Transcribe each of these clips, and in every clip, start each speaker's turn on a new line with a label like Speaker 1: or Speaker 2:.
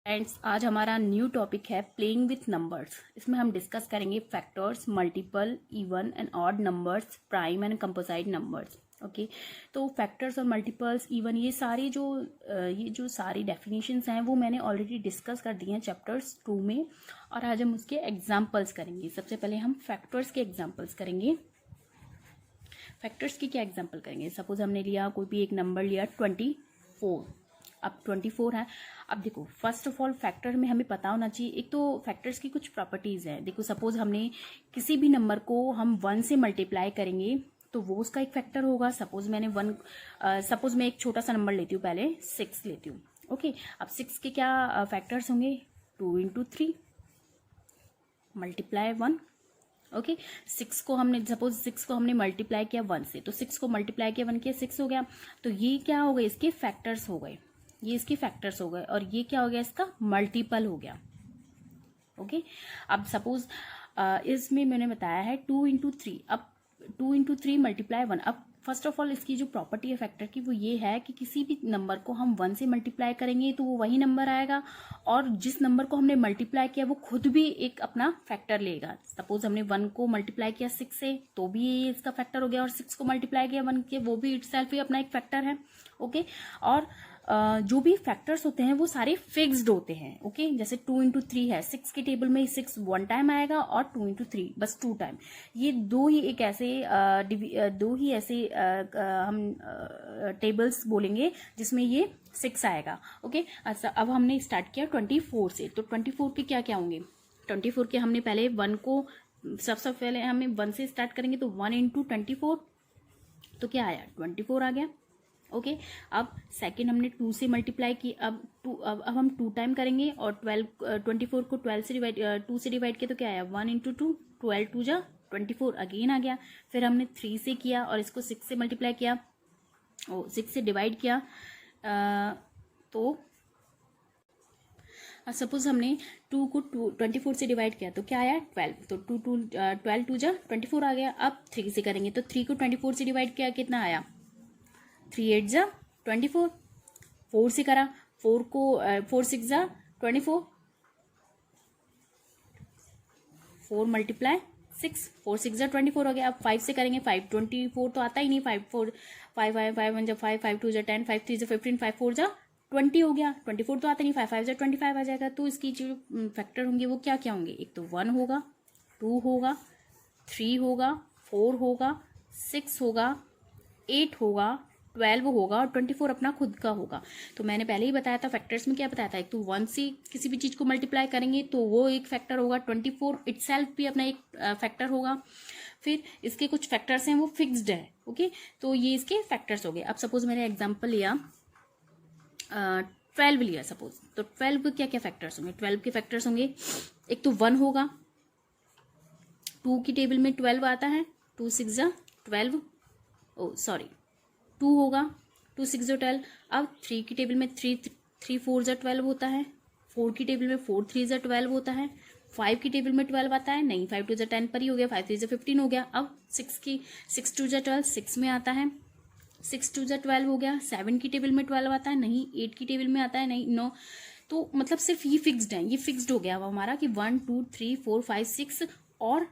Speaker 1: Friends, आज हमारा new topic है प्लेइंग विथ नंबर्स। इसमें हम डिस्कस करेंगे factors, multiple, even and odd numbers, prime and composite numbers. Okay, तो फैक्टर्स और मल्टीपल्स, इवन ये जो सारी डेफिनेशंस हैं वो मैंने ऑलरेडी डिस्कस कर दी हैं चैप्टर्स 2 में, और आज हम उसके एग्जाम्पल्स करेंगे। सबसे पहले हम फैक्टर्स के एग्जाम्पल्स करेंगे। फैक्टर्स की क्या एग्जाम्पल करेंगे? सपोज हमने लिया, कोई भी एक नंबर लिया 24। अब 24 है। अब देखो, फर्स्ट ऑफ ऑल फैक्टर में हमें पता होना चाहिए, एक तो फैक्टर्स की कुछ प्रॉपर्टीज है। देखो, सपोज हमने किसी भी नंबर को हम 1 से मल्टीप्लाई करेंगे तो वो उसका एक फैक्टर होगा। सपोज मैं एक छोटा सा नंबर लेती हूँ, पहले 6 लेती हूँ। ओके, अब 6 के क्या फैक्टर्स होंगे? 2 इंटू 3 मल्टीप्लाई 1। ओके, 6 को हमने मल्टीप्लाई किया 1 से, तो 6 को मल्टीप्लाई किया 1 किया 6 हो गया। तो ये क्या हो गए? इसके फैक्टर्स हो गए। ये इसके फैक्टर्स हो गए, और ये क्या हो गया? इसका मल्टीपल हो गया। ओके, अब सपोज इसमें मैंने बताया है 2 इंटू 3। अब 2 इंटू 3 मल्टीप्लाई 1। अब फर्स्ट ऑफ ऑल इसकी जो प्रॉपर्टी है फैक्टर की वो ये है कि किसी भी नंबर को हम 1 से मल्टीप्लाई करेंगे तो वो वही नंबर आएगा, और जिस नंबर को हमने मल्टीप्लाई किया वो खुद भी एक अपना फैक्टर लेगा। सपोज हमने 1 को मल्टीप्लाई किया 6 से, तो भी ये इसका फैक्टर हो गया, और 6 को मल्टीप्लाई किया 1 के, वो भी इटसेल्फ ही अपना एक फैक्टर है। ओके, और जो भी फैक्टर्स होते हैं वो सारे फिक्स्ड होते हैं। ओके, जैसे 2 इंटू 3 है, 6 के टेबल में 6 1 टाइम आएगा, और 2 इंटू 3 बस 2 टाइम। ये दो ही ऐसे हम टेबल्स बोलेंगे जिसमें ये 6 आएगा। ओके, अच्छा, अब हमने स्टार्ट किया 24 से, तो 24 के क्या क्या होंगे? 24 के हमने पहले 1 को, सबसे पहले हमें 1 से स्टार्ट करेंगे, तो 1 इंटू 24, तो क्या आया? 24 आ गया। ओके, अब सेकंड हमने 2 से मल्टीप्लाई की, अब हम 2 टाइम करेंगे, और 24 को 2 से डिवाइड किया, तो क्या आया? 1 इंटू 2, 12 2 जा 24 अगेन आ गया। फिर हमने 3 से किया, और इसको 6 से मल्टीप्लाई किया, 6 से डिवाइड किया, तो सपोज हमने 2 को 24 से डिवाइड किया, तो क्या आया? 12, तो 12 2 जा 24 आ गया। अब 3 से करेंगे, तो 3 को 24 से डिवाइड किया, कितना आया? 3 8 जा 24। 4 से करा, 4 6 जा 24, 4 मल्टीप्लाई 6, 4 6 जा 24 हो गया। अब 5 से करेंगे, 5 24 तो आता ही नहीं, 5 1 जा 5 5 2 जा 10 5 3 जा 15 5 4 जा 20 हो गया। 24 तो आता नहीं, 5 5 जा 25 आ जाएगा। तो इसकी जो फैक्टर होंगे वो क्या क्या होंगे? एक तो 1 होगा, 2 होगा, 3 होगा, 4 होगा, 6 होगा, 8 होगा, 12 होगा, और 24 अपना खुद का होगा। तो मैंने पहले ही बताया था फैक्टर्स में क्या बताया था, एक तो 1 से किसी भी चीज को मल्टीप्लाई करेंगे तो वो एक फैक्टर होगा, 24 इटसेल्फ भी अपना एक फैक्टर होगा। फिर इसके कुछ फैक्टर्स हैं वो फिक्स्ड है। ओके, तो ये इसके फैक्टर्स हो गए। अब सपोज मैंने एग्जाम्पल लिया 12 लिया सपोज, तो 12 के क्या क्या फैक्टर्स होंगे? 12 के फैक्टर्स होंगे, एक तो 1 होगा, 2 की टेबल में 12 आता है, 2 6 जा 12, 2 होगा, 2 6 जा 12। अब 3 की टेबल में 3 4 जा 12 होता है, 4 की टेबल में 4 3 जा 12 होता है, 5 की टेबल में 12 आता है नहीं, 5 2 जा 10 पर ही हो गया, 5 3 जा 15 हो गया। अब 6 2 जा 12 6 में आता है, 6 2 जा 12 हो गया। 7 की टेबल में 12 आता है नहीं, 8 की टेबल में आता है नहीं, 9। तो मतलब सिर्फ ये फिक्स्ड है, ये फिक्स्ड हो गया अब हमारा कि 1 2 3 4 5 6 और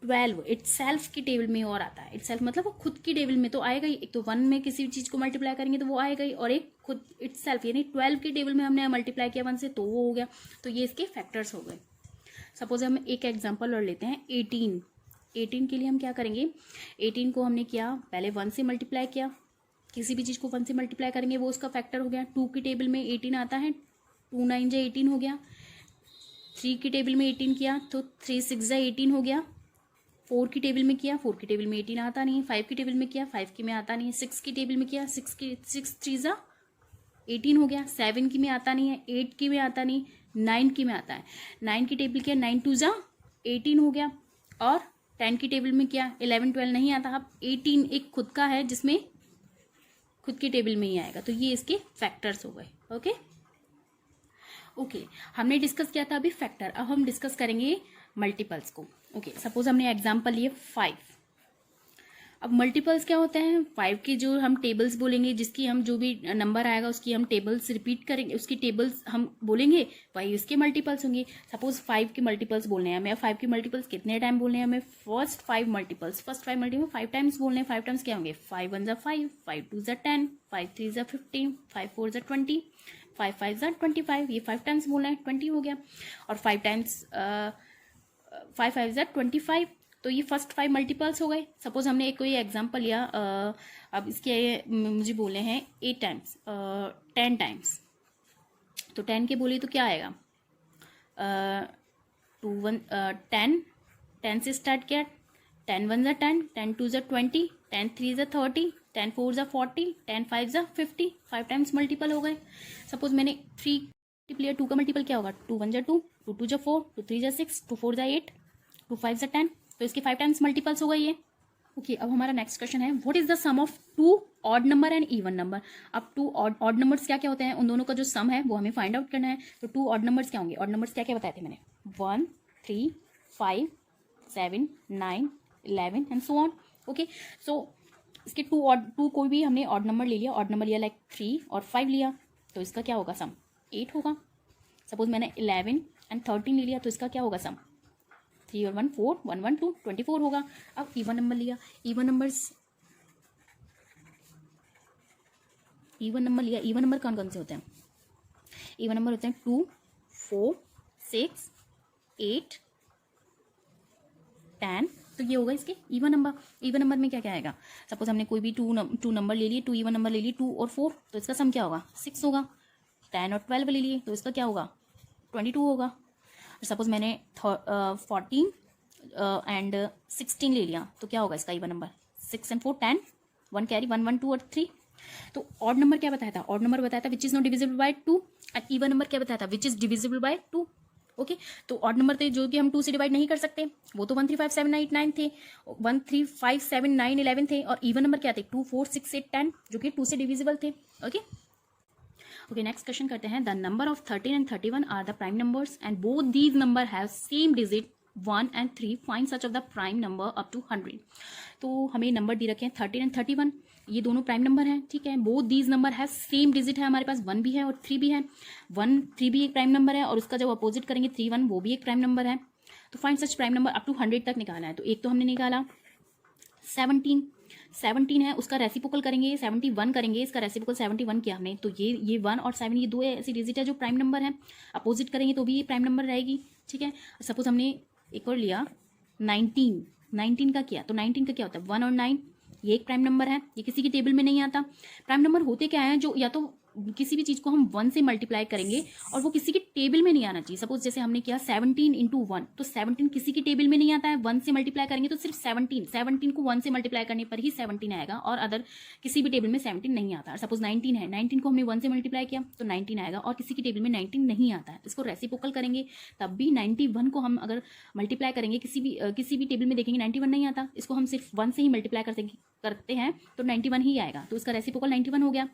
Speaker 1: 12 इटसेल्फ की टेबल में और आता है। इटसेल्फ मतलब वो खुद की टेबल में तो आएगा ही। एक तो 1 में किसी भी चीज को मल्टीप्लाई करेंगे तो वो आएगा ही, और एक खुद इटसेल्फ यानी 12 की टेबल में हमने मल्टीप्लाई किया 1 से, तो वो हो गया। तो ये इसके फैक्टर्स हो गए। सपोज हम एक एग्जांपल और लेते हैं 18 के लिए हम क्या करेंगे? 18 को हमने किया, पहले 1 से मल्टीप्लाई किया, किसी भी चीज को 1 से मल्टीप्लाई करेंगे वो उसका फैक्टर हो गया। 2 की टेबल में 18 आता है, 2 9 जा 18 हो गया। 3 की टेबल में 18 किया, तो 3 6 जा 18 हो गया। 4 की टेबल में किया, 4 की टेबल में 18 आता नहीं है। 5 की टेबल में किया, 5 की में आता नहीं है। 6 की टेबल में किया, 6 3 जा 18 हो गया। 7 की में आता नहीं है, 8 की में आता नहीं, 9 की में आता है। 9 की टेबल किया, 9 2 जा 18 हो गया। और 10 की टेबल में किया, 11 12 नहीं आता। अब 18 एक खुद का है जिसमें खुद की टेबल में ही आएगा। तो ये इसके फैक्टर्स हो गए। ओके, हमने डिस्कस किया था अभी फैक्टर, अब हम डिस्कस करेंगे मल्टीपल्स को। ओके, सपोज हमने एग्जांपल लिए 5। अब मल्टीपल्स क्या होते हैं, 5 के जो हम टेबल्स बोलेंगे, जिसकी हम जो भी नंबर आएगा उसकी हम टेबल्स रिपीट करेंगे, उसकी टेबल्स हम बोलेंगे, वही उसके मल्टीपल्स होंगे। सपोज 5 के मल्टीपल्स बोलने हैं हमें, 5 के मल्टीपल्स कितने टाइम बोलने हैं हमें, फर्स्ट 5 मल्टीपल्स 5 टाइम्स बोलने हैं। 5 टाइम्स क्या होंगे, 5 1 = 5, 5 2 = 10, 5 3 = 15, 5 4 = 20, 5 5 = 25, ये 5 टाइम्स बोलना है, 20 हो गया। और 5 टाइम्स 5 5 = 25, तो ये फर्स्ट 5 मल्टीपल्स हो गए। सपोज हमने एक कोई एग्जांपल लिया, अब इसके मुझे बोले हैं 8 टाइम्स 10 टाइम्स, तो 10 के बोले तो क्या आएगा, 10 से स्टार्ट किया, 10 1 = 10, 10 2 = 20, 10 3 = 30, 10 4 = 40, 10 5 = 50, 5 टाइम्स मल्टीपल हो गए। सपोज मैंने 3 मल्टीप्लाई, 2 का मल्टीपल क्या होगा, 2 1 = 2, 2 2 = 4, 2 3 = 6, 2 4 = 8, 2 5 = 10, तो इसके 5 टाइम्स मल्टीपल्स हो गई ये। ओके, अब हमारा नेक्स्ट क्वेश्चन है, what is the sum of 2 odd number and even number. अब 2 ऑड नंबर्स क्या क्या होते हैं, उन दोनों का जो सम है वो हमें फाइंड आउट करना है। तो 2 ऑड नंबर्स क्या होंगे, ऑड नंबर्स क्या क्या बताए थे मैंने, 1 3 5 7 9 11 एंड सो ऑन। ओके, सो इसके 2 कोई भी हमने ऑड नंबर ले लिया, ऑड नंबर लिया लाइक 3 और 5 लिया, तो इसका क्या होगा सम, 8 होगा। सपोज मैंने 11 एंड 13 ले लिया, तो इसका क्या होगा सम, 3 और 1 4, 1 1 2, 24 होगा। अब इवन नंबर लिया, इवन नंबर कौन कौन से होते हैं, इवन नंबर होते हैं 2 4 6 8 10, तो ये होगा इसके इवन नंबर। इवन नंबर में क्या क्या आएगा, सपोज हमने कोई भी 2 नंबर ले लिए, 2 इवन नंबर ले लिए, 2 और 4, तो इसका सम क्या होगा, 6 होगा। 10 और 12 ले लिए, तो इसका क्या होगा, 22 होगा। सपोज मैंने 14 एंड 16 ले लिया, तो क्या होगा इसका इवन नंबर, 6 and 4 10, 1 कैरी, 1 1 2 और 3। तो ऑड नंबर क्या बताया था, ऑड नंबर बताया था which is not divisible by 2, and even number क्या बताया था, which is divisible by 2। Okay, तो ऑड नंबर थे जो कि हम 2 से डिवाइड नहीं कर सकते, वो तो 1 3 5 7 8 9 थे, 1 3 5 7 9 11 थे, और इवन नंबर क्या थे, 2 4 6 8 10, जो कि 2 से डिविजिबल थे। ओके, नेक्स्ट क्वेश्चन करते हैं, the number of 13 and 31 are the prime numbers and both these number have same digit 1 and 3, find such of the prime number up to 100। तो हमें नंबर दे रखे हैं 13 and 31, ये दोनों प्राइम नंबर हैं, ठीक है। Both these number have same digit है, हमारे पास 1 भी है और 3 भी है, 1 3 भी एक प्राइम नंबर है, और उसका जब अपोजिट करेंगे 3 1, वो भी एक प्राइम नंबर है। तो find such prime number up to 100 तक निकालना है। तो एक तो हमने निकाला 17 है, उसका रेसिप्रोकल करेंगे 71 करेंगे, इसका रेसिप्रोकल 71 किया हमने, तो ये 1 और 7 ये दो ऐसी डिजिट है जो प्राइम नंबर है, अपोजिट करेंगे तो भी ये प्राइम नंबर रहेगी, ठीक है। सपोज हमने एक और लिया 19 का किया, तो 19 का क्या होता है, 1 और 9, ये एक प्राइम नंबर है, ये किसी की टेबल में नहीं आता। प्राइम नंबर होते क्या है, जो या तो किसी भी चीज़ को हम 1 से मल्टीप्लाई करेंगे और वो किसी की टेबल में नहीं आना चाहिए। सपोज जैसे हमने किया 17 × 1, तो 17 किसी की टेबल में नहीं आता है, 1 से मल्टीप्लाई करेंगे तो सिर्फ 17 को 1 से मल्टीप्लाई करने पर ही 17 आएगा, और अदर किसी भी टेबल में 17 नहीं आता। सपोज 19 है, 19 को हमने 1 से मल्टीप्लाई किया तो 19 आएगा, और किसी की टेबल में 19 नहीं आता है, इसको रेसिप्रोकल करेंगे तब भी 91 को हम अगर मल्टीप्लाई करेंगे किसी भी टेबल में देखेंगे 91 नहीं आता, इसको हम सिर्फ 1 से ही मल्टीप्लाई करते हैं तो 91 ही आएगा, तो इसका रेसिप्रोकल 91 हो गया।